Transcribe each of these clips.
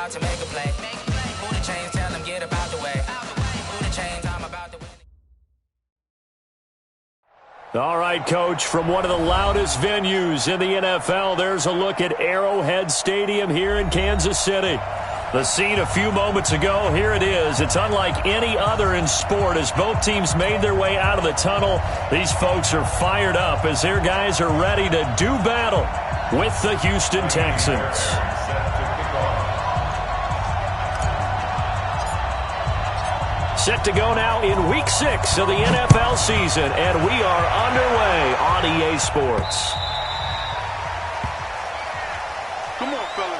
about to make a play. Who the chains, tell them get about the way. Who the chains, I'm about to win. All right, Coach, from one of the loudest venues in the NFL, there's a look at Arrowhead Stadium here in Kansas City. The scene a few moments ago, here it is. It's unlike any other in sport as both teams made their way out of the tunnel. These folks are fired up as their guys are ready to do battle with the Houston Texans. Set to go now in Week 6 of the NFL season, and we are underway on EA Sports. Come on, fellas.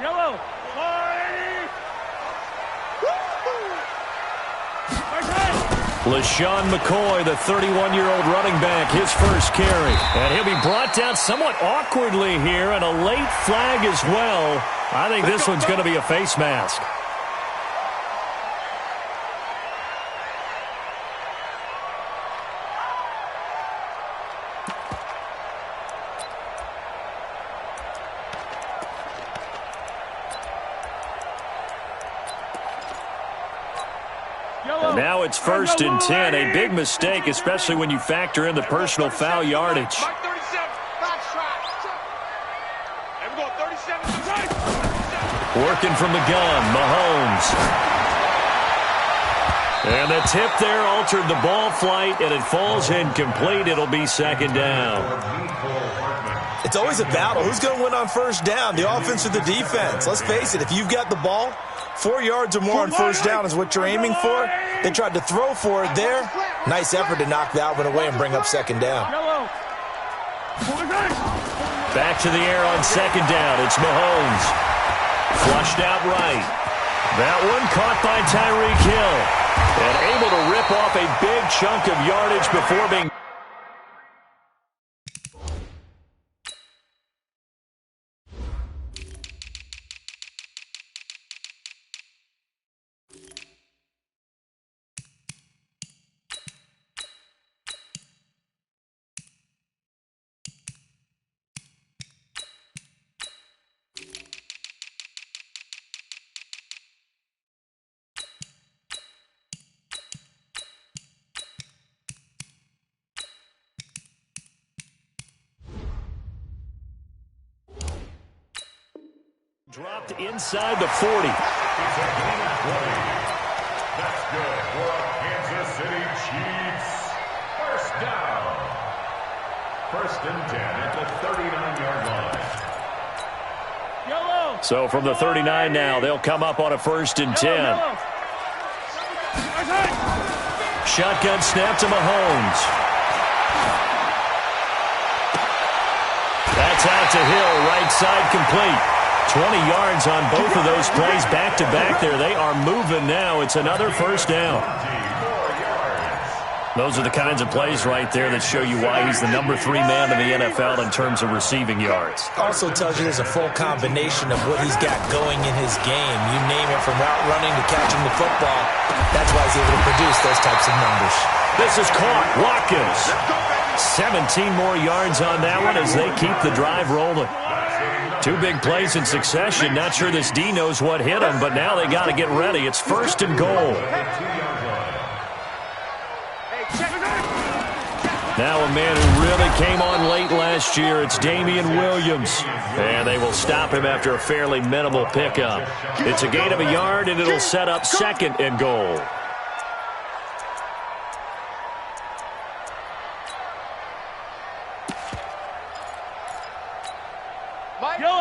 Yellow. LaShawn McCoy, the 31-year-old running back, his first carry. And he'll be brought down somewhat awkwardly here, and a late flag as well. I think this one's going to be a face mask. Now it's 1st and 10, a big mistake, especially when you factor in the personal foul yardage. Working from the gun, Mahomes. And the tip there altered the ball flight, and it falls incomplete. It'll be 2nd down. It's always a battle. Who's going to win on 1st down, the offense or the defense? Let's face it, if you've got the ball, 4 yards or more on 1st down is what you're aiming for. They tried to throw for it there. Nice effort to knock that one away and bring up 2nd down. Back to the air on 2nd down. It's Mahomes. Flushed out right. That one caught by Tyreek Hill. And able to rip off a big chunk of yardage before being... Dropped inside the 40. That's good for Kansas City Chiefs. 1st down. 1st and 10 at the 39-yard line. So from the 39 now, they'll come up on a 1st and 10. Shotgun snap to Mahomes. That's out to Hill, right side complete. 20 yards on both of those plays back-to-back there. They are moving now. It's another 1st down. Those are the kinds of plays right there that show you why he's the number 3 man in the NFL in terms of receiving yards. Also tells you there's a full combination of what he's got going in his game. You name it, from route running to catching the football. That's why he's able to produce those types of numbers. This is caught. Watkins. 17 more yards on that one as they keep the drive rolling. 2 big plays in succession. Not sure this D knows what hit him, but now they got to get ready. It's 1st and goal. Now a man who really came on late last year. It's Damian Williams. And they will stop him after a fairly minimal pickup. It's a gain of a yard, and it'll set up 2nd and goal.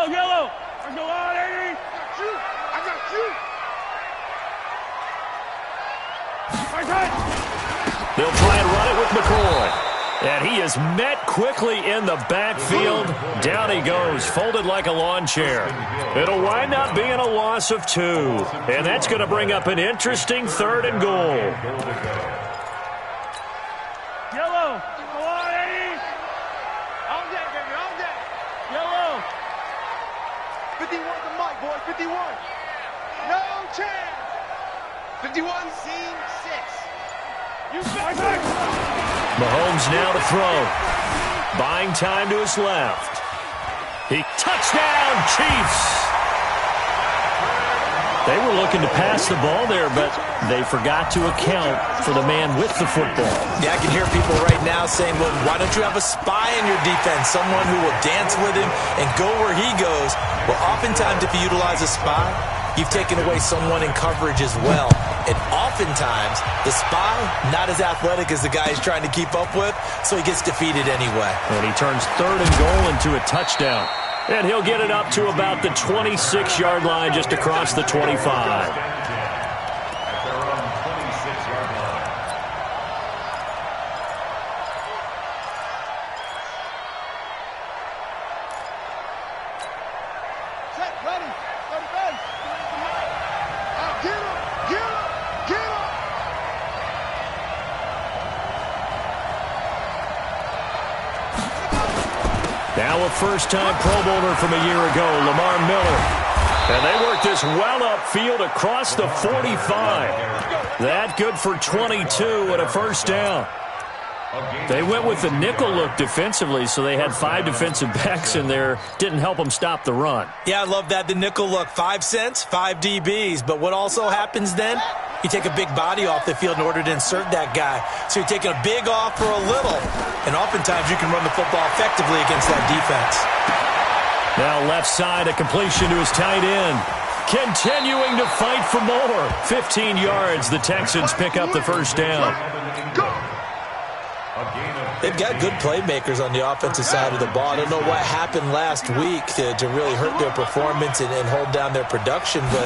Yellow. I got you. They'll try and run it with McCoy. And he is met quickly in the backfield. Down he goes, folded like a lawn chair. It'll wind up being a loss of 2. And that's going to bring up an interesting 3rd and goal. Mahomes now to throw. Buying time to his left. Touchdown, Chiefs! They were looking to pass the ball there, but they forgot to account for the man with the football. Yeah, I can hear people right now saying, well, why don't you have a spy in your defense, someone who will dance with him and go where he goes? Well, oftentimes if you utilize a spy, you've taken away someone in coverage as well. And oftentimes, the spy, not as athletic as the guy he's trying to keep up with, so he gets defeated anyway. And he turns 3rd and goal into a touchdown. And he'll get it up to about the 26-yard line, just across the 25. Now a first-time Pro Bowler from a year ago, Lamar Miller. And they work this well upfield across the 45. That good for 22 and a first down. They went with the nickel look defensively, so they had 5 defensive backs in there. Didn't help them stop the run. Yeah, I love that, the nickel look. 5 cents, 5 DBs. But what also happens then? You take a big body off the field in order to insert that guy. So you're taking a big off for a little. And oftentimes you can run the football effectively against that defense. Now left side, a completion to his tight end. Continuing to fight for more. 15 yards, the Texans pick up the first down. They've got good playmakers on the offensive side of the ball. I don't know what happened last week to really hurt their performance and hold down their production, but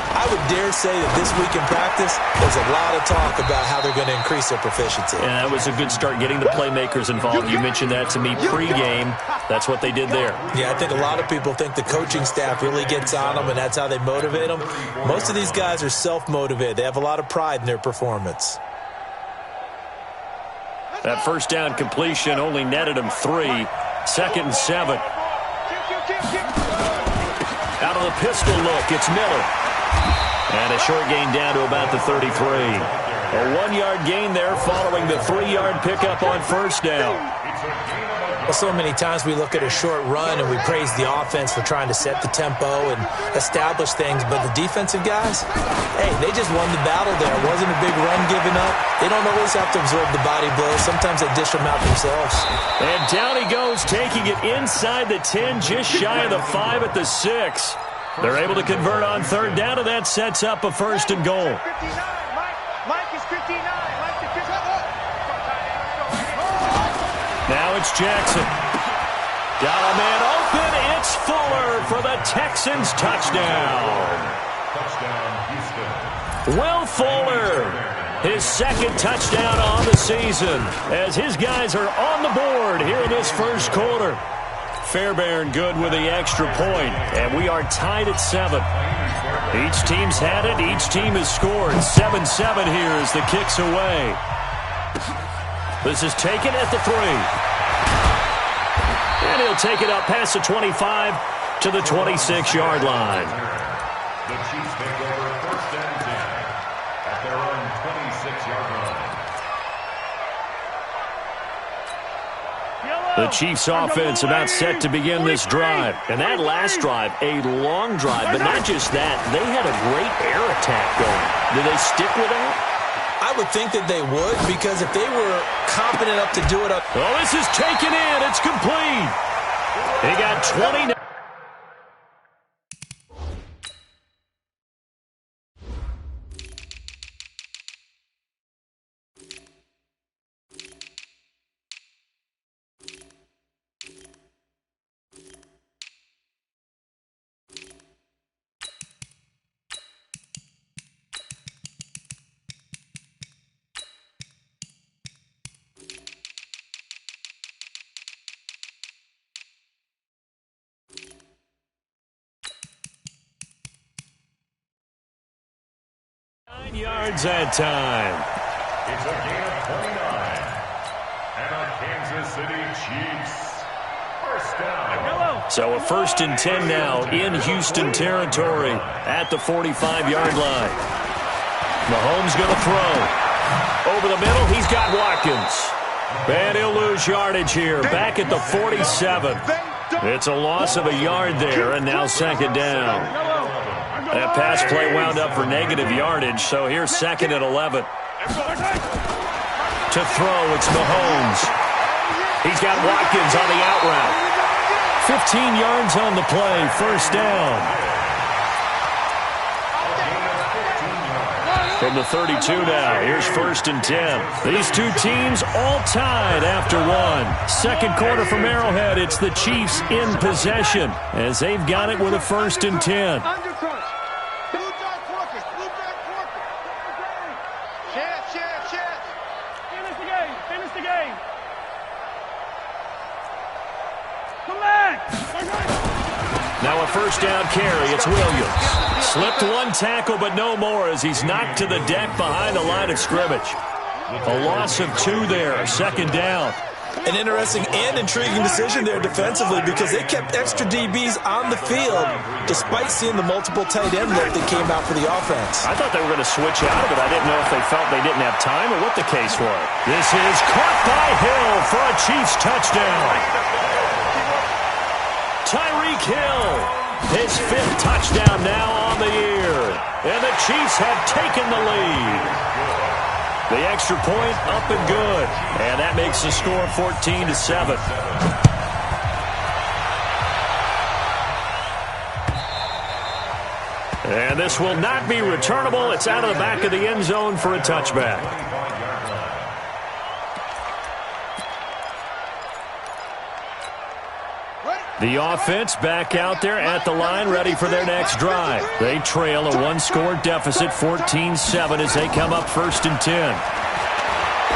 I would dare say that this week in practice, there's a lot of talk about how they're going to increase their proficiency. And that was a good start, getting the playmakers involved. You mentioned that to me pregame. That's what they did there. Yeah, I think a lot of people think the coaching staff really gets on them, and that's how they motivate them. Most of these guys are self-motivated. They have a lot of pride in their performance. That first down completion only netted him 3. 2nd and 7. Out of the pistol look, it's Miller. And a short gain down to about the 33. A 1-yard gain there following the 3-yard pickup on first down. Well, so many times we look at a short run and we praise the offense for trying to set the tempo and establish things, but the defensive guys, hey, they just won the battle there. It wasn't a big run given up. They don't always have to absorb the body blows. Sometimes they dish them out themselves. And down he goes, taking it inside the 10, just shy of the 5 at the 6. They're able to convert on 3rd down, and that sets up a 1st and goal. Mike is 59. Mike is 59. Now it's Jackson. Got a man open. It's Fuller for the Texans touchdown. Will Fuller, his 2nd touchdown on the season, as his guys are on the board here in this first quarter. Fairbairn good with the extra point, and we are tied at 7. Each team's had it. Each team has scored. 7-7 here as the kick's away. This is taken at the 3. And he'll take it up past the 25 to the 26-yard line. The Chiefs take over 1st and 10 at their own 26-yard line. The Chiefs offense about set to begin this drive. And that last drive, a long drive, but not just that. They had a great air attack going. Do they stick with that? I would think that they would, because if they were confident enough to do it up. Oh, this is taken in. It's complete. They got 20. Yards that time. It's a gain of 29. And a Kansas City Chiefs first down. So a 1st and 10 now in Houston territory at the 45-yard line. Mahomes going to throw. Over the middle, he's got Watkins. And he'll lose yardage here, back at the 47. It's a loss of a yard there, and now second down. That pass play wound up for negative yardage, so here's second and 11. To throw, it's Mahomes. He's got Watkins on the out route. 15 yards on the play, first down. From the 32 now, here's first and 10. These two teams all tied after one. Second quarter from Arrowhead, it's the Chiefs in possession as they've got it with a first and 10. Finish the game. Come back. Now a first down carry, it's Williams. Slipped one tackle, but no more as he's knocked to the deck behind the line of scrimmage. A loss of 2 there, second down. An interesting and intriguing decision there defensively because they kept extra DBs on the field despite seeing the multiple tight end look that came out for the offense. I thought they were going to switch out of it. I didn't know if they felt they didn't have time or what the case was. This is caught by Hill for a Chiefs touchdown. Tyreek Hill, his 5th touchdown now on the year. And the Chiefs have taken the lead. The extra point up and good. And that makes the score 14-7. And this will not be returnable. It's out of the back of the end zone for a touchback. The offense back out there at the line, ready for their next drive. They trail a one-score deficit, 14-7, as they come up first and 10.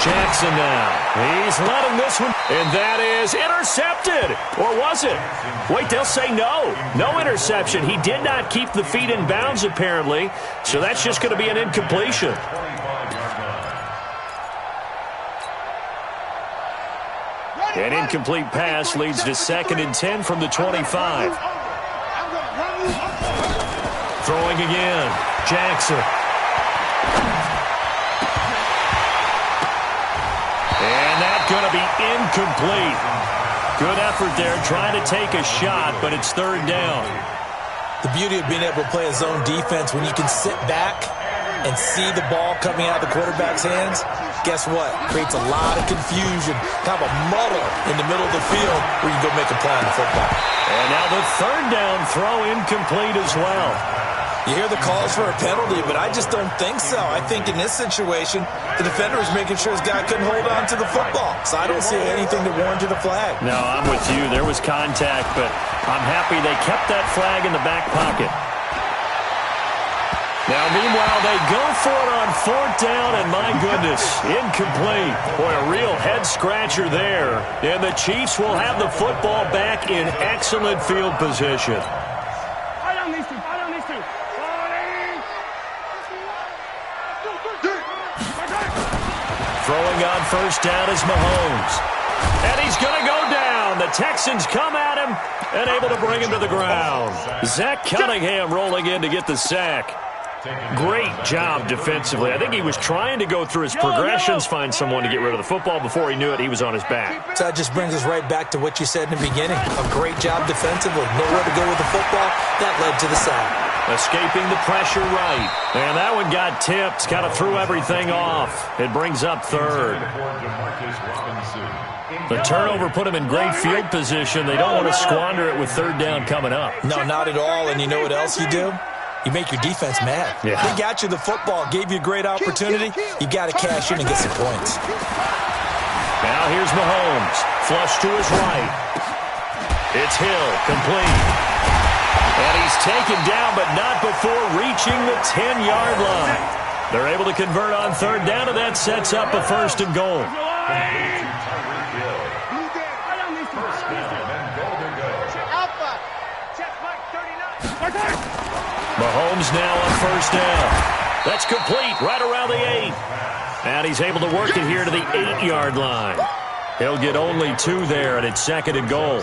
Jackson now. He's letting this one, and that is intercepted. Or was it? Wait, they'll say no. No interception. He did not keep the feet in bounds, apparently, so that's just going to be an incompletion. An incomplete pass leads to second and 10 from the 25. Throwing again. Jackson. And that's going to be incomplete. Good effort there trying to take a shot, but it's third down. The beauty of being able to play a zone defense when you can sit back and see the ball coming out of the quarterback's hands, guess what? Creates a lot of confusion, kind of a muddle in the middle of the field where you go make a play on the football. And now the third down throw incomplete as well. You hear the calls for a penalty, but I just don't think so. I think in this situation, the defender was making sure his guy couldn't hold on to the football. So I don't see anything that warranted a flag. No, I'm with you. There was contact, but I'm happy they kept that flag in the back pocket. Now, meanwhile, they go for it on fourth down, and my goodness, incomplete. Boy, a real head-scratcher there. And the Chiefs will have the football back in excellent field position. I don't need to. Throwing on first down is Mahomes. And he's going to go down. The Texans come at him and able to bring him to the ground. Zach Cunningham rolling in to get the sack. Great job defensively. I think he was trying to go through his progressions, find someone to get rid of the football. Before he knew it, he was on his back. So that just brings us right back to what you said in the beginning. A great job defensively. Nowhere to go with the football. That led to the sack. Escaping the pressure right. And that one got tipped. Kind of threw everything off. It brings up third. The turnover put him in great field position. They don't want to squander it with third down coming up. No, not at all. And you know what else you do? You make your defense mad. Yeah. They got you the football, gave you a great opportunity. You got to cash in and get some points. Now here's Mahomes. Flush to his right. It's Hill, complete. And he's taken down, but not before reaching the 10-yard line. They're able to convert on third down, and that sets up a first and goal. Mahomes now on first down. That's complete right around the 8. And he's able to work it here to the 8-yard line. He'll get only 2 there, and it's 2nd and goal.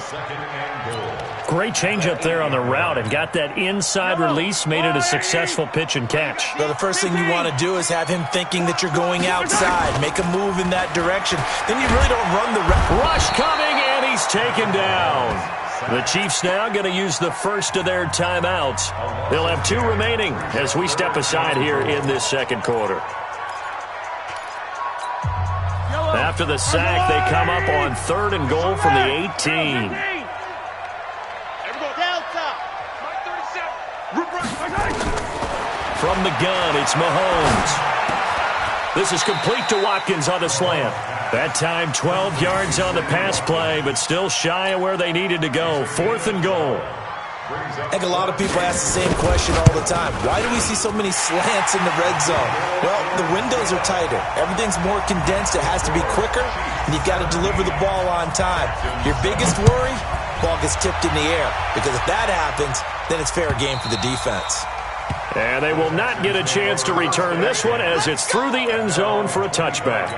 Great change up there on the route and got that inside release, made it a successful pitch and catch. Well, the first thing you want to do is have him thinking that you're going outside. Make a move in that direction. Then you really don't run the rush coming, and he's taken down. The Chiefs now going to use the first of their timeouts. They'll have 2 remaining as we step aside here in this 2nd quarter. After the sack, they come up on 3rd and goal from the 18. From the gun, it's Mahomes. This is complete to Watkins on the slant. That time, 12 yards on the pass play, but still shy of where they needed to go. 4th and goal. I think a lot of people ask the same question all the time. Why do we see so many slants in the red zone? Well, the windows are tighter. Everything's more condensed. It has to be quicker, and you've got to deliver the ball on time. Your biggest worry, ball gets tipped in the air, because if that happens, then it's fair game for the defense. And they will not get a chance to return this one as it's through the end zone for a touchback.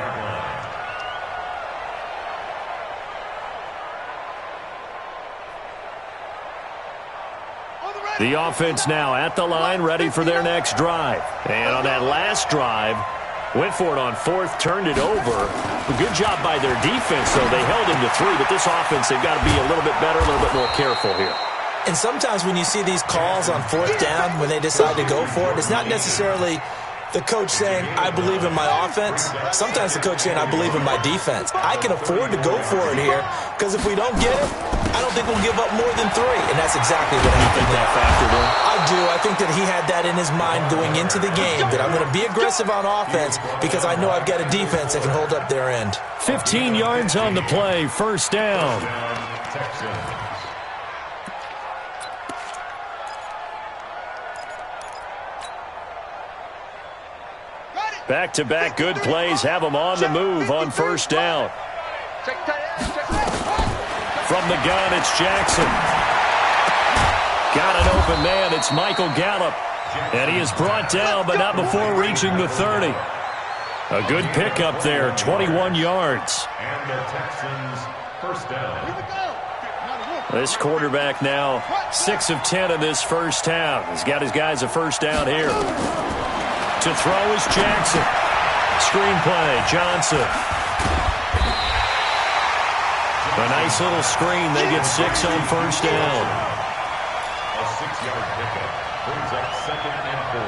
The offense now at the line, ready for their next drive. And on that last drive, went for it on 4th, turned it over. A good job by their defense, though. They held him to 3, but this offense, they've got to be a little bit better, a little bit more careful here. And sometimes when you see these calls on 4th down, when they decide to go for it, it's not necessarily the coach saying, I believe in my offense. Sometimes the coach saying, I believe in my defense. I can afford to go for it here, because if we don't get it, I don't think we'll give up more than 3. And that's exactly what happened there. I do. I think that he had that in his mind going into the game, that I'm going to be aggressive on offense because I know I've got a defense that can hold up their end. 15 yards on the play, 1st down. Back-to-back good plays have them on the move on 1st down. From the gun, it's Jackson. Got an open man. It's Michael Gallup. And he is brought down, but not before reaching the 30. A good pickup there, 21 yards. And the Texans, 1st down. This quarterback now 6 of 10 in this 1st half. He's got his guys a 1st down here. To throw is Jackson. Screenplay, Johnson. A nice little screen. They get 6 on 1st down. A 6-yard pickup brings up 2nd and 4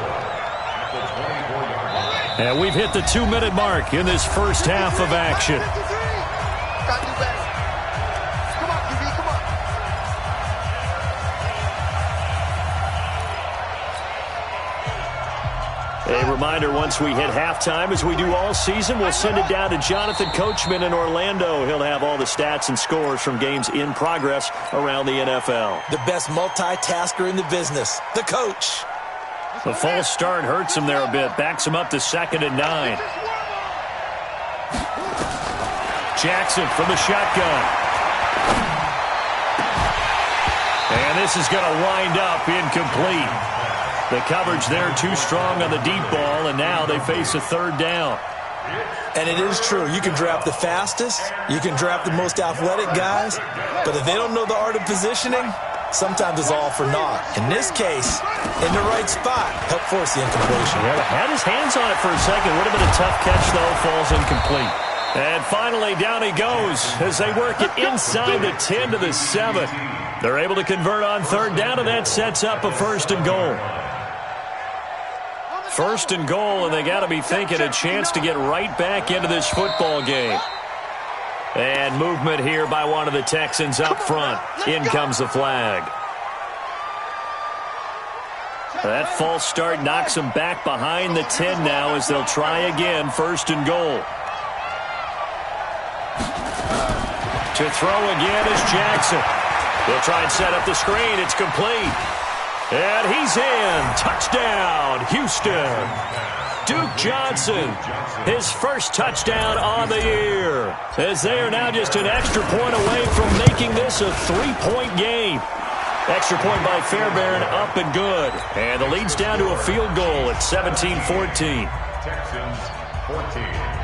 at the 24-yard line. And we've hit the 2-minute mark in this 1st half of action. A reminder, once we hit halftime, as we do all season, we'll send it down to Jonathan Coachman in Orlando. He'll have all the stats and scores from games in progress around the NFL. The best multitasker in the business, the coach. The false start hurts him there a bit. Backs him up to 2nd and 9. Jackson from the shotgun. And this is going to wind up incomplete. The coverage there too strong on the deep ball, and now they face a 3rd down. And it is true. You can draft the fastest. You can draft the most athletic guys. But if they don't know the art of positioning, sometimes it's all for naught. In this case, in the right spot, help force the incompletion. Yeah, had his hands on it for a second. Would have been a tough catch, though. Falls incomplete. And finally, down he goes as they work it inside the 10 to the 7. They're able to convert on 3rd down, and that sets up a 1st and goal. 1st and goal, and they got to be thinking a chance to get right back into this football game. And movement here by one of the Texans up front. In comes the flag. That false start knocks them back behind the 10 now as they'll try again, 1st and goal. To throw again is Jackson. They'll try and set up the screen. It's complete. And he's in. Touchdown, Houston. Duke Johnson, his first touchdown on the year, as they are now just an extra point away from making this a 3-point game. Extra point by Fairbairn, up and good. And the lead's down to a field goal at 17-14. Texans 14.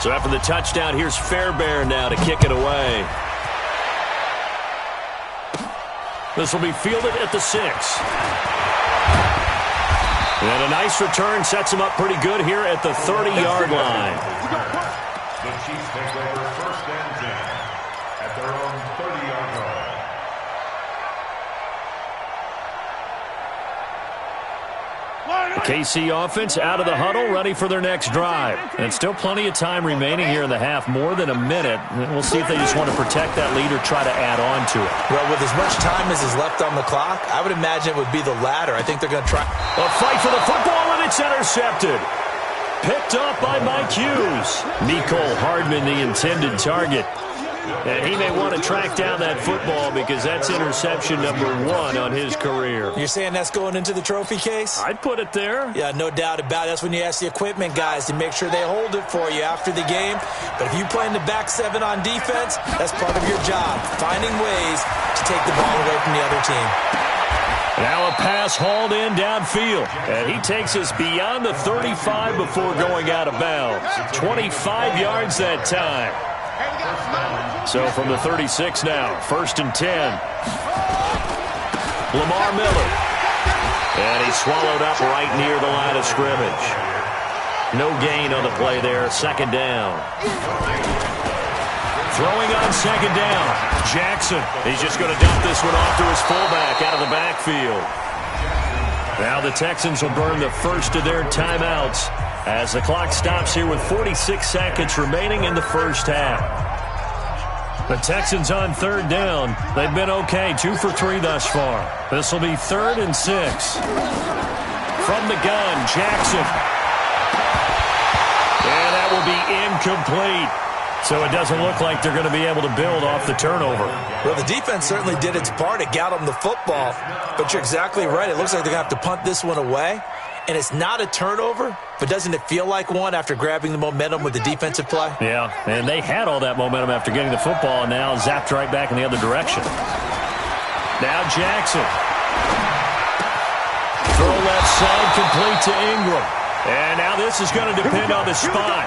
So after the touchdown, here's Fairbairn now to kick it away. This will be fielded at the 6. And a nice return sets him up pretty good here at the 30-yard line. The Chiefs take over 1st and 10 at their own 30-yard line. The KC offense out of the huddle, ready for their next drive. And still plenty of time remaining here in the half, more than a minute. We'll see if they just want to protect that lead or try to add on to it. Well, with as much time as is left on the clock, I would imagine it would be the latter. I think they're going to try. A fight for the football, and it's intercepted. Picked up by Mike Hughes. Nicole Hardman, the intended target. And he may want to track down that football because that's interception number 1 on his career. You're saying that's going into the trophy case? I'd put it there. Yeah, no doubt about it. That's when you ask the equipment guys to make sure they hold it for you after the game. But if you play in the back 7 on defense, that's part of your job, finding ways to take the ball away from the other team. Now a pass hauled in downfield. And he takes us beyond the 35 before going out of bounds. 25 yards that time. So from the 36 now, 1st and 10. Lamar Miller. And he's swallowed up right near the line of scrimmage. No gain on the play there, 2nd down. Throwing on 2nd down, Jackson. He's just going to dump this one off to his fullback out of the backfield. Now the Texans will burn the first of their timeouts as the clock stops here with 46 seconds remaining in the first half. The Texans on 3rd down. They've been okay, 2 for 3 thus far. This will be 3rd and 6. From the gun, Jackson. And that will be incomplete. So it doesn't look like they're going to be able to build off the turnover. Well, the defense certainly did its part to got them the football. But you're exactly right. It looks like they're going to have to punt this one away. And it's not a turnover, but doesn't it feel like one after grabbing the momentum with the defensive play? Yeah, and they had all that momentum after getting the football and now zapped right back in the other direction. Now Jackson. Throw left side complete to Ingram. And now this is going to depend on the spot.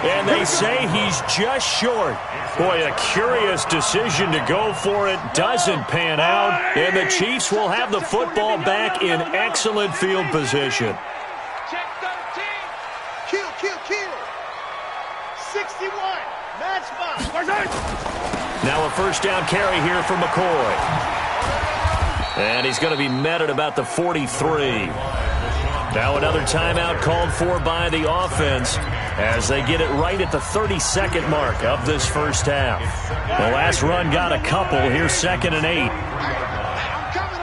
And they say he's just short. Boy, a curious decision to go for it. Doesn't pan out. And the Chiefs will have the football back in excellent field position. Check 13. Kill. 61. Match box. Now a 1st down carry here for McCoy. And he's going to be met at about the 43. Now another timeout called for by the offense as they get it right at the 32nd mark of this first half. The last run got a couple. Here's 2nd and 8. I'm coming.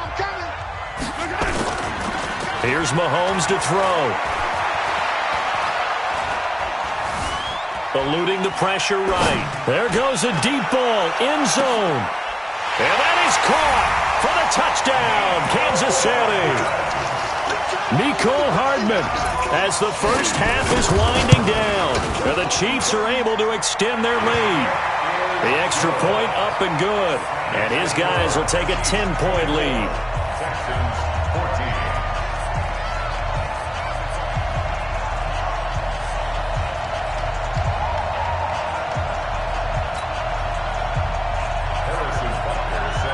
Here's Mahomes to throw. Eluding the pressure right. There goes a deep ball, end zone. And that is caught for the touchdown, Kansas City. Nicole Hardman as the first half is winding down. And the Chiefs are able to extend their lead. The extra point up and good. And his guys will take a 10-point lead.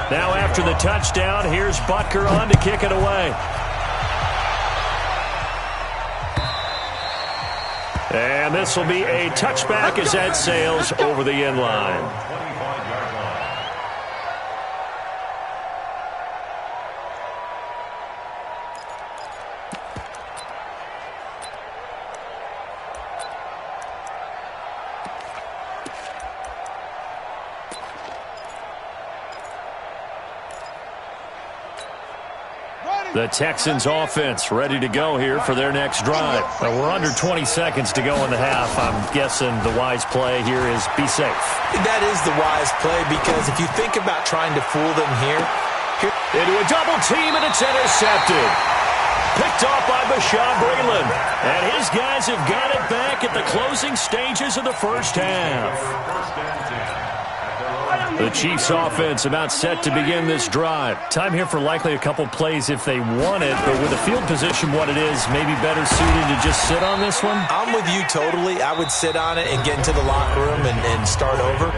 Now after the touchdown, here's Butker on to kick it away. And this will be a touchback as that sails over the end line. The Texans offense ready to go here for their next drive. We're under 20 seconds to go in the half. I'm guessing the wise play here is be safe. That is the wise play because if you think about trying to fool them here into a double team and it's intercepted. Picked off by Bashaud Breeland. And his guys have got it back at the closing stages of the first half. The Chiefs offense about set to begin this drive. Time here for likely a couple plays if they want it, but with the field position what it is, maybe better suited to just sit on this one? I'm with you totally. I would sit on it and get into the locker room and start over.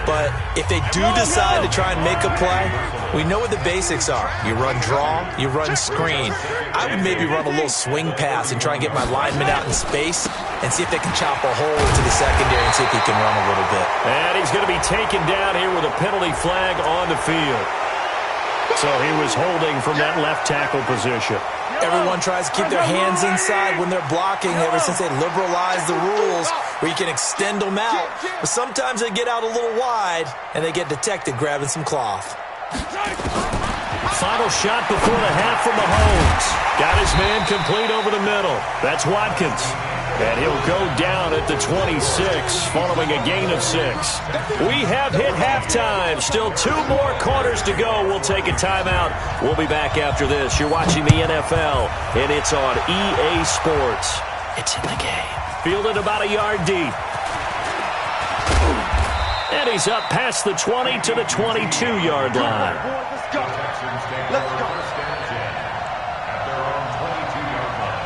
But if they do decide to try and make a play, we know what the basics are. You run draw, you run screen. I would maybe run a little swing pass and try and get my lineman out in space and see if they can chop a hole into the secondary and see if he can run a little bit. And he's going to be taken down here with a penalty flag on the field. So he was holding from that left tackle position. Everyone tries to keep their hands inside when they're blocking ever since they liberalized the rules where you can extend them out. But sometimes they get out a little wide and they get detected grabbing some cloth. Final shot before the half from Mahomes. Got his man complete over the middle. That's Watkins. And he'll go down at the 26 following a gain of 6. We have hit halftime. Still 2 more quarters to go. We'll take a timeout. We'll be back after this. You're watching the NFL, and it's on EA Sports. It's in the game. Fielded about a yard deep. And he's up past the 20 to the 22-yard line. Let's go. Let's go. At their own 22-yard line.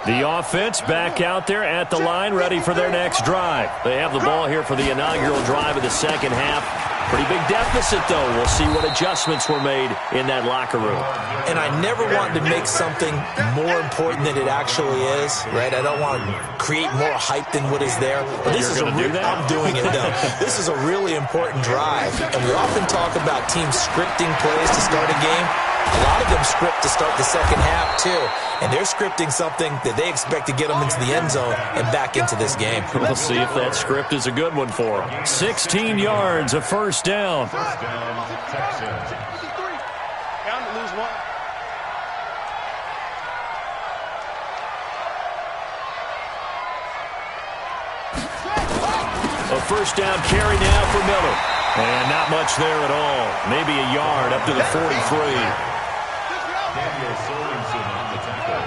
The offense back out there at the line, ready for their next drive. They have the ball here for the inaugural drive of the second half. Pretty big deficit, though. We'll see what adjustments were made in that locker room. And I never want to make something more important than it actually is, right? I don't want to create more hype than what is there. But this is do that? I'm doing it, though. This is a really important drive. And we often talk about teams scripting plays to start a game. A lot of them script to start the second half, too. And they're scripting something that they expect to get them into the end zone and back into this game. We'll see if that script is a good one for them. 16 yards, a first down. First down, Texans. Bound to lose one. A first down carry now for Miller. And not much there at all. Maybe a yard up to the 43. Daniel Sorensen on the tackle.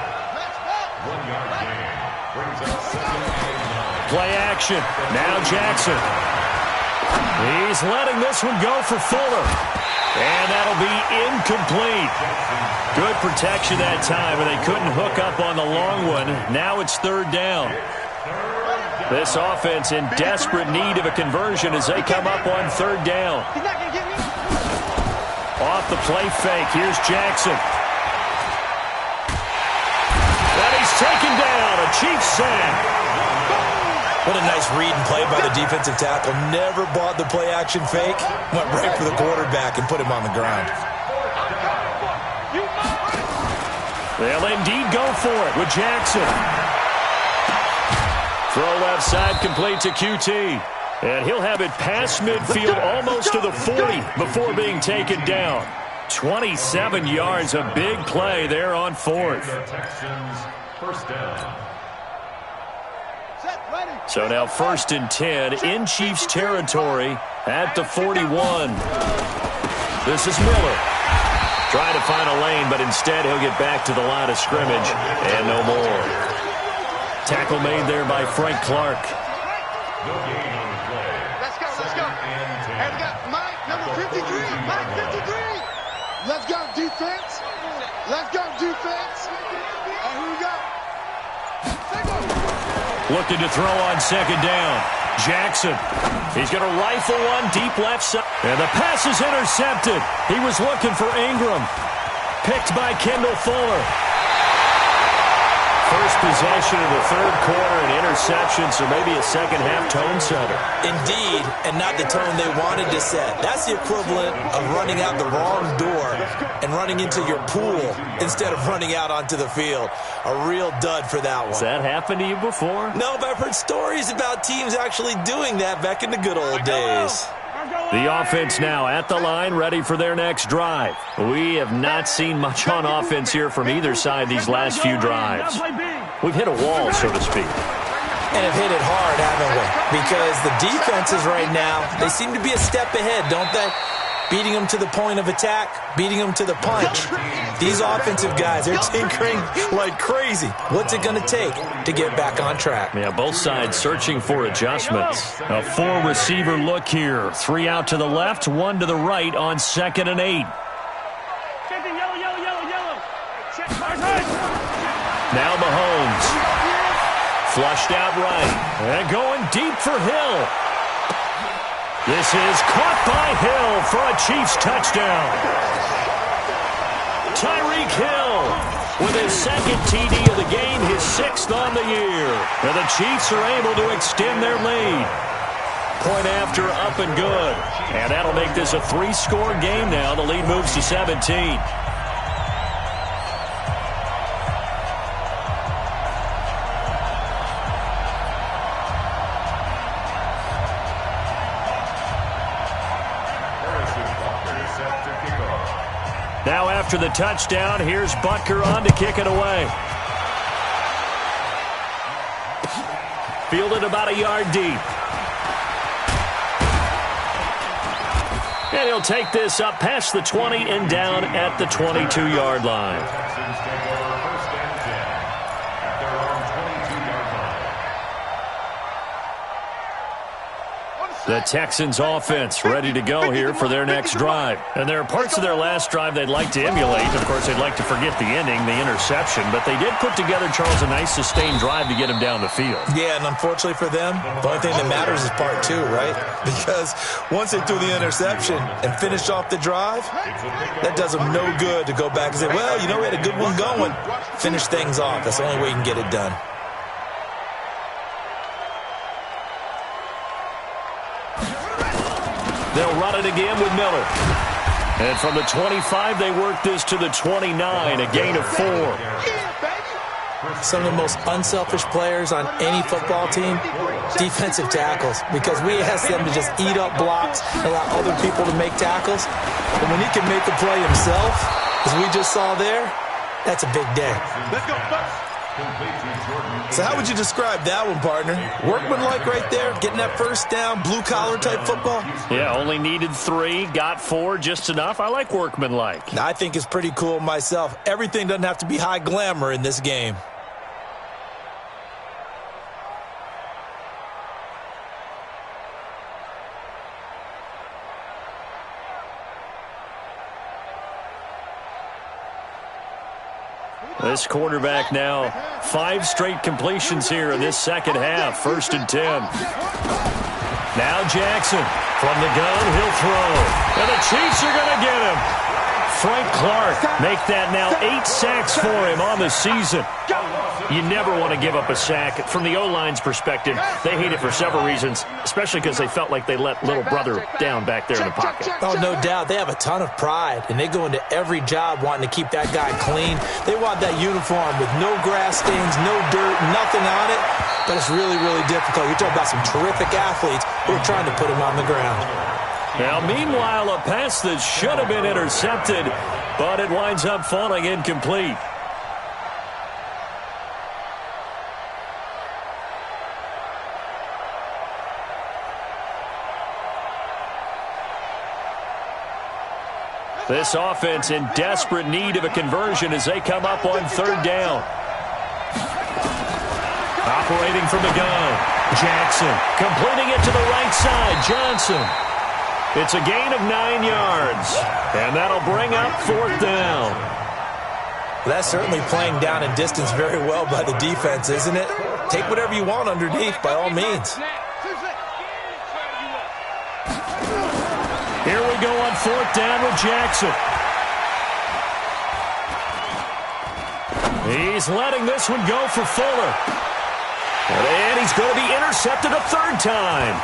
1 yard gain. Brings up 2nd and 9. Play action. Now Jackson. He's letting this one go for Fuller. And that'll be incomplete. Good protection that time, and they couldn't hook up on the long one. Now it's 3rd down. This offense in desperate need of a conversion as they come up on 3rd down. He's not going to get me. Off the play fake. Here's Jackson. And he's taken down. A Chiefs sack. What a nice read and play by the defensive tackle. Never bought the play-action fake. Went right for the quarterback and put him on the ground. They'll indeed go for it with Jackson. Throw left side complete to QT. And he'll have it past midfield almost to the 40 before being taken down. 27 yards, a big play there on 4th. Texans, first down. So now 1st and 10 in Chiefs territory at the 41. This is Miller. Trying to find a lane, but instead he'll get back to the line of scrimmage and no more. Tackle made there by Frank Clark. No gain on the play. Let's go, let's go. And we got Mike, number 53. Mike, 53. Let's go, defense. Let's go, defense. And who we got? Looking to throw on 2nd down. Jackson. He's going to rifle one deep left side. And the pass is intercepted. He was looking for Ingram. Picked by Kendall Fuller. First possession of the 3rd quarter, an interception, so maybe a second-half tone setter. Indeed, and not the tone they wanted to set. That's the equivalent of running out the wrong door and running into your pool instead of running out onto the field. A real dud for that one. Has that happened to you before? No, but I've heard stories about teams actually doing that back in the good old days. The offense now at the line, ready for their next drive. We have not seen much on offense here from either side these last few drives. We've hit a wall, so to speak. And have hit it hard, haven't we? Because the defenses right now, they seem to be a step ahead, don't they? beating them to the point of attack, beating them to the punch. These offensive guys, they're tinkering like crazy. What's it going to take to get back on track? Yeah, both sides searching for adjustments. A 4-receiver look here. 3 out to the left, 1 to the right on 2nd and 8. Now Mahomes. Flushed out right. And going deep for Hill. This is caught by Hill for a Chiefs touchdown. Tyreek Hill with his 2nd TD of the game, his 6th on the year. And the Chiefs are able to extend their lead. Point after, up and good. And that'll make this a 3-score game now. The lead moves to 17. Now after the touchdown, here's Butker on to kick it away. Fielded about a yard deep. And he'll take this up past the 20 and down at the 22-yard line. The Texans offense ready to go here for their next drive. And there are parts of their last drive they'd like to emulate. Of course, they'd like to forget the ending, the interception. But they did put together, Charles, a nice sustained drive to get him down the field. Yeah, and unfortunately for them, the only thing that matters is part 2, right? Because once they threw the interception and finished off the drive, that does them no good to go back and say, well, you know, we had a good one going. Finish things off. That's the only way you can get it done. They'll run it again with Miller. And from the 25, they work this to the 29, a gain of 4. Some of the most unselfish players on any football team, defensive tackles, because we ask them to just eat up blocks, allow other people to make tackles. And when he can make a play himself, as we just saw there, that's a big day. Let's go, So how would you describe that one, partner? Workmanlike right there, getting that first down, blue-collar type football? Yeah, only needed 3, got 4, just enough. I like workmanlike. I think it's pretty cool myself. Everything doesn't have to be high glamour in this game. This quarterback now, 5 straight completions here in this second half. 1st and 10. Now Jackson from the gun, he'll throw. And the Chiefs are going to get him. Frank Clark make that now 8 sacks for him on the season. You never want to give up a sack. From the O-line's perspective, they hate it for several reasons, especially because they felt like they let little brother down back there in the pocket. Oh, no doubt. They have a ton of pride, and they go into every job wanting to keep that guy clean. They want that uniform with no grass stains, no dirt, nothing on it. But it's really, really difficult. You're talking about some terrific athletes who are trying to put him on the ground. Now, meanwhile, a pass that should have been intercepted, but it winds up falling incomplete. This offense in desperate need of a conversion as they come up on 3rd down. Operating from the gun, Jackson completing it to the right side, Johnson. It's a gain of 9 yards, and that'll bring up 4th down. That's certainly playing down in distance very well by the defense, isn't it? Take whatever you want underneath, by all means. Here we go on 4th down with Jackson. He's letting this one go for Fuller. And he's going to be intercepted a 3rd time.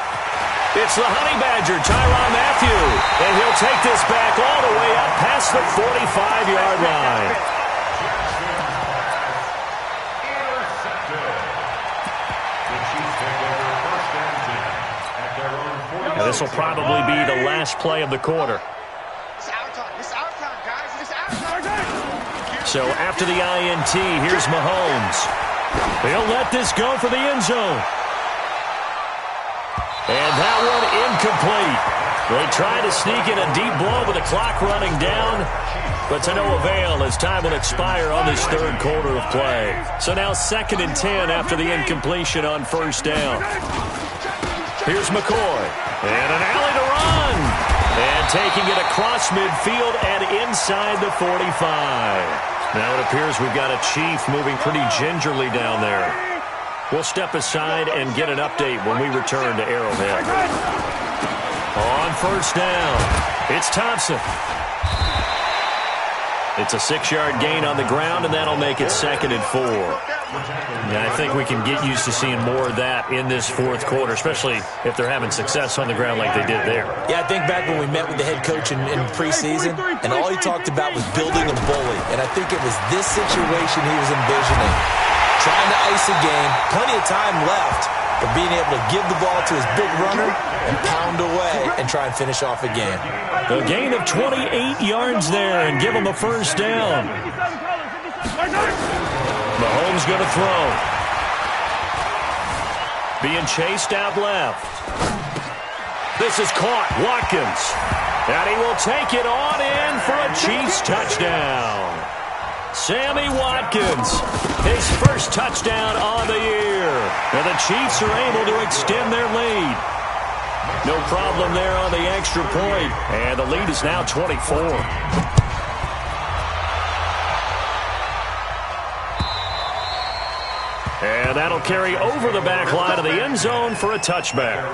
It's the Honey Badger, Tyrann Mathieu. And he'll take this back all the way up past the 45-yard line. And this will probably be the last play of the quarter. It's our time. It's our time, guys. It's our time. So after the INT, here's Mahomes. He'll let this go for the end zone. And that one incomplete. They try to sneak in a deep blow with the clock running down, but to no avail as time will expire on this third quarter of play. So now 2nd and 10 after the incompletion on first down. Here's McCoy. And an alley to run. And taking it across midfield and inside the 45. Now it appears we've got a Chief moving pretty gingerly down there. We'll step aside and get an update when we return to Arrowhead. On first down, it's Thompson. It's a 6-yard gain on the ground, and that'll make it 2nd and 4. Yeah, I think we can get used to seeing more of that in this fourth quarter, especially if they're having success on the ground like they did there. Yeah, I think back when we met with the head coach in preseason, and all he talked about was building a bully. And I think it was this situation he was envisioning. Trying to ice a game, plenty of time left, but being able to give the ball to his big runner and pound away and try and finish off a game. A gain of 28 yards there and give him a first down. Mahomes going to throw. Being chased out left. This is caught. Watkins. And he will take it on in for a Chiefs touchdown. Sammy Watkins, his first touchdown on the year. And the Chiefs are able to extend their lead. No problem there on the extra point. And the lead is now 24. And that'll carry over the back line of the end zone for a touchback.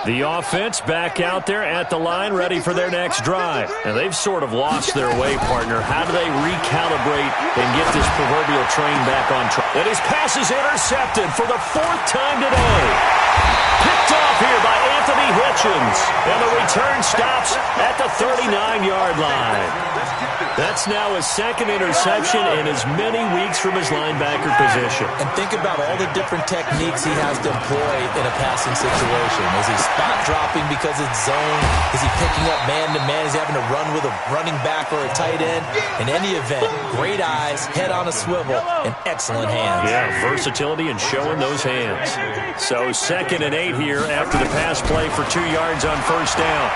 The offense back out there at the line, ready for their next drive. And they've sort of lost their way, partner. How do they recalibrate and get this proverbial train back on track? And his pass is intercepted for the 4th time today. Picked off here by Anthony Hitchens. And the return stops at the 39-yard line. That's now his 2nd interception in as many weeks from his linebacker position. And think about all the different techniques he has to employ in a passing situation. Is he spot dropping because it's zone? Is he picking up man-to-man? Is he having to run with a running back or a tight end? In any event, great eyes, head on a swivel, and excellent hands. Yeah, versatility and showing those hands. So 2nd and 8 here after the pass play for 2 yards on first down.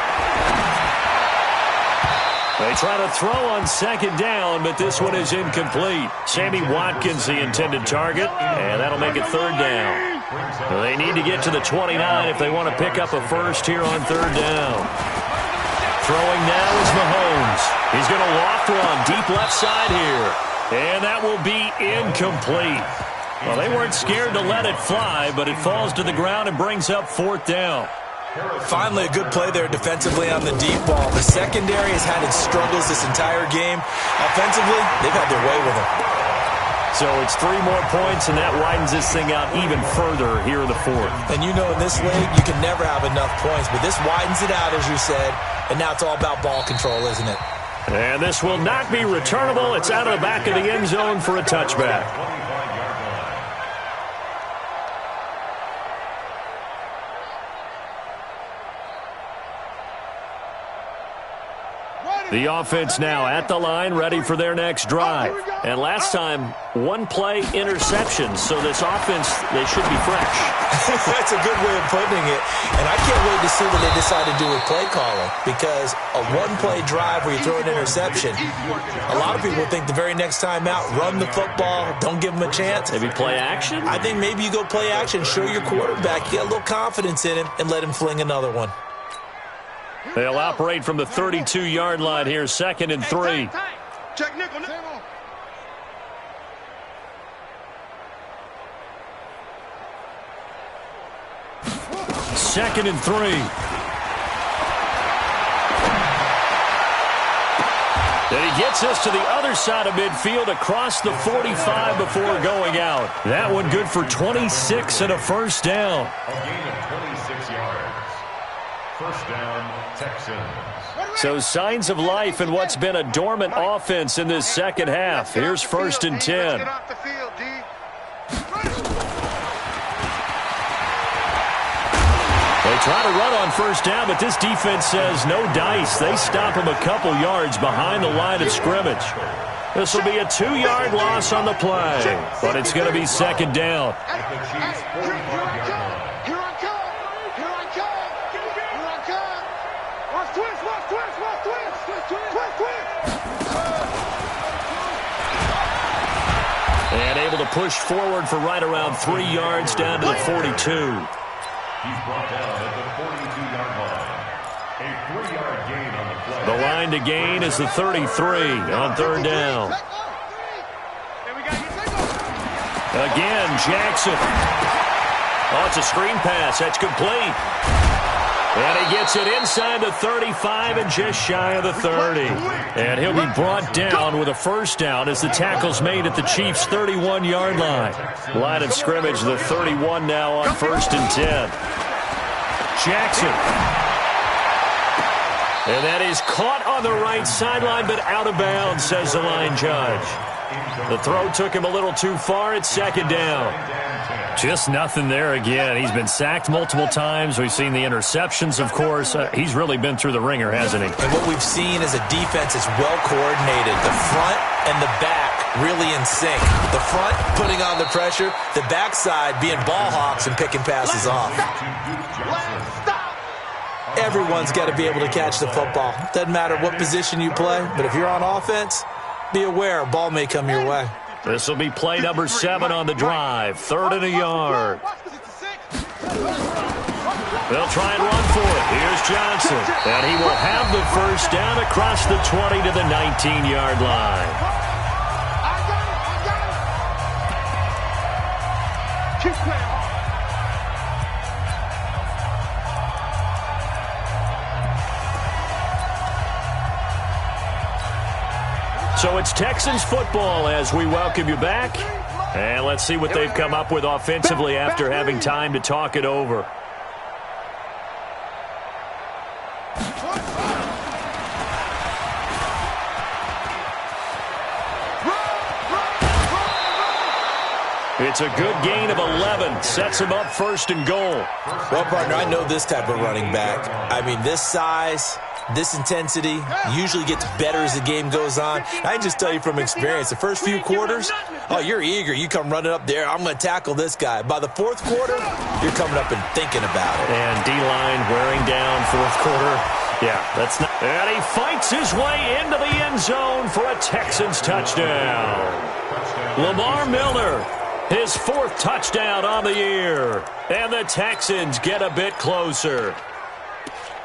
They try to throw on 2nd down, but this one is incomplete. Sammy Watkins, the intended target, and that'll make it 3rd down. They need to get to the 29 if they want to pick up a first here on 3rd down. Throwing now is Mahomes. He's going to loft one deep left side here, and that will be incomplete. Well, they weren't scared to let it fly, but it falls to the ground and brings up 4th down. Finally, a good play there defensively on the deep ball. The secondary has had its struggles this entire game. Offensively, they've had their way with him. So it's 3 more points, and that widens this thing out even further here in the 4th. And you know in this league, you can never have enough points, but this widens it out, as you said, and now it's all about ball control, isn't it? And this will not be returnable. It's out of the back of the end zone for a touchback. The offense now at the line, ready for their next drive. And last time, 1-play interception. So this offense, they should be fresh. That's a good way of putting it. And I can't wait to see what they decide to do with play calling. Because a 1-play drive where you throw an interception, a lot of people think the very next time out, run the football, don't give them a chance. Maybe play action? I think maybe you go play action, show your quarterback, get a little confidence in him, and let him fling another one. They'll operate from the 32-yard line here, 2nd and 3. Check nickel. 2nd and 3. And he gets us to the other side of midfield across the 45 before going out. That one good for 26 and a first down. A gain of 26 yards. First down, Texans. So signs of life in what's been a dormant offense in this second half. Here's 1st and 10. Get off the field, D. They try to run on first down, but this defense says no dice. They stop him a couple yards behind the line of scrimmage. This will be a 2-yard loss on the play, but it's going to be second down. Here I come. Watch twist. And able to push forward for right around 3 yards down to the 42. He's brought down at the 42-yard line. A 3-yard gain on the play. The line to gain is the 33 on third down. Again, Jackson. Oh, it's a screen pass. That's complete. And he gets it inside the 35 and just shy of the 30. And he'll be brought down with a first down as the tackle's made at the Chiefs' 31-yard line. Line of scrimmage, the 31 now on 1st and 10. Jackson. And that is caught on the right sideline, but out of bounds, says the line judge. The throw took him a little too far. It's second down. Just nothing there again. He's been sacked multiple times. We've seen the interceptions, of course. He's really been through the ringer, hasn't he? And what we've seen is a defense that's well coordinated. The front and the back really in sync. The front putting on the pressure. The backside being ball hawks and picking passes off. Everyone's got to be able to catch the football. Doesn't matter what position you play, but if you're on offense, be aware a ball may come your way. This will be play number 7 on the drive. 3rd and a yard. They'll try and run for it. Here's Johnson. And he will have the first down across the 20 to the 19-yard line. Keep playing. So it's Texans football as we welcome you back. And let's see what they've come up with offensively after having time to talk it over. It's a good gain of 11. Sets him up 1st and goal. Well, partner, I know this type of running back. I mean, this size, this intensity usually gets better as the game goes on. I can just tell you from experience, the first few quarters, oh, you're eager. You come running up there. I'm going to tackle this guy. By the 4th quarter, you're coming up and thinking about it. And D-line wearing down 4th quarter. Yeah, that's not. And he fights his way into the end zone for a Texans touchdown. Lamar Miller, his 4th touchdown on the year. And the Texans get a bit closer.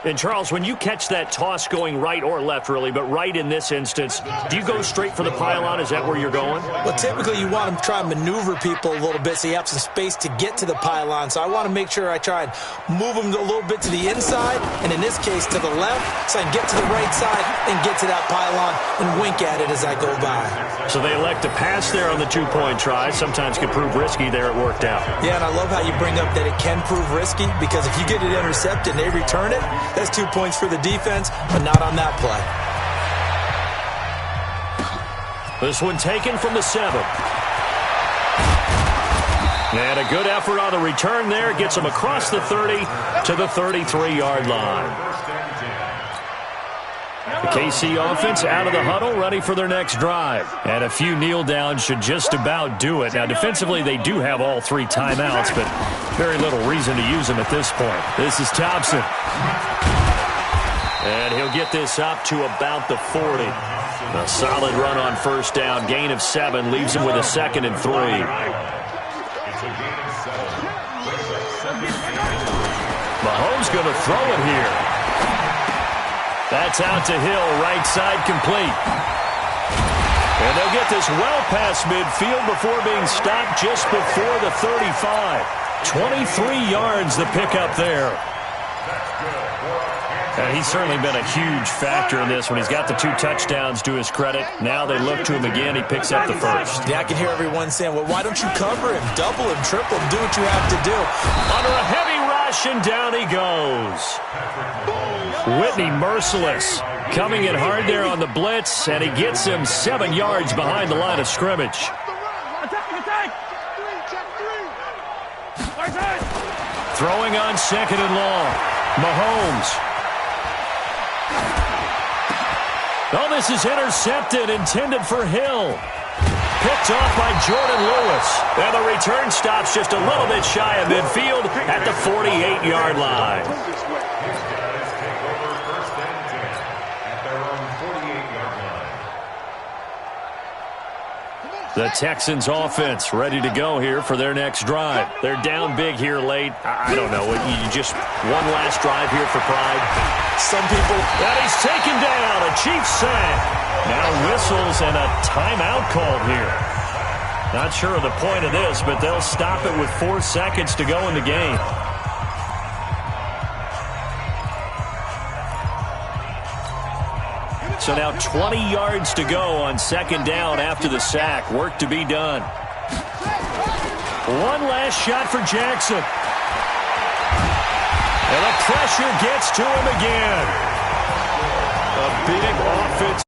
And, Charles, when you catch that toss going right or left, really, but right in this instance, do you go straight for the pylon? Is that where you're going? Well, typically you want to try and maneuver people a little bit so you have some space to get to the pylon. So I want to make sure I try and move them a little bit to the inside, and in this case to the left, so I can get to the right side and get to that pylon and wink at it as I go by. So they elect to pass there on the 2-point try. Sometimes can prove risky. There it worked out. Yeah, and I love how you bring up that it can prove risky, because if you get it intercepted and they return it, that's 2 points for the defense, but not on that play. This one taken from the 7. And a good effort on the return there. Gets him across the 30 to the 33-yard line. The KC offense out of the huddle, ready for their next drive. And a few kneel downs should just about do it. Now, defensively, they do have all 3 timeouts, but very little reason to use them at this point. This is Thompson. And he'll get this up to about the 40. A solid run on first down. Gain of 7 leaves him with a 2nd and 3. Mahomes going to throw it here. That's out to Hill, right side complete. And they'll get this well past midfield before being stopped just before the 35. 23 yards the pickup there. And he's certainly been a huge factor in this when he's got the 2 touchdowns to his credit. Now they look to him again. He picks up the 1st. Yeah, I can hear everyone saying, well, why don't you cover him, double him, triple him, do what you have to do. Under a heavy rush, and down he goes. Whitney merciless. Coming in hard there on the blitz, and he gets him 7 yards behind the line of scrimmage. Throwing on 2nd and long. Mahomes. Oh, this is intercepted, intended for Hill. Picked off by Jordan Lewis. And the return stops just a little bit shy of midfield at the 48-yard line. His guys take over first and 10 at their own 48-yard line. The Texans offense ready to go here for their next drive. They're down big here late. I don't know. You just one last drive here for pride. Some people. And he's taken down. A Chiefs sack. Now whistles and a timeout called here. Not sure of the point of this, but they'll stop it with 4 seconds to go in the game. So now 20 yards to go on second down after the sack. Work to be done. One last shot for Jackson. And the pressure gets to him again. A big offense.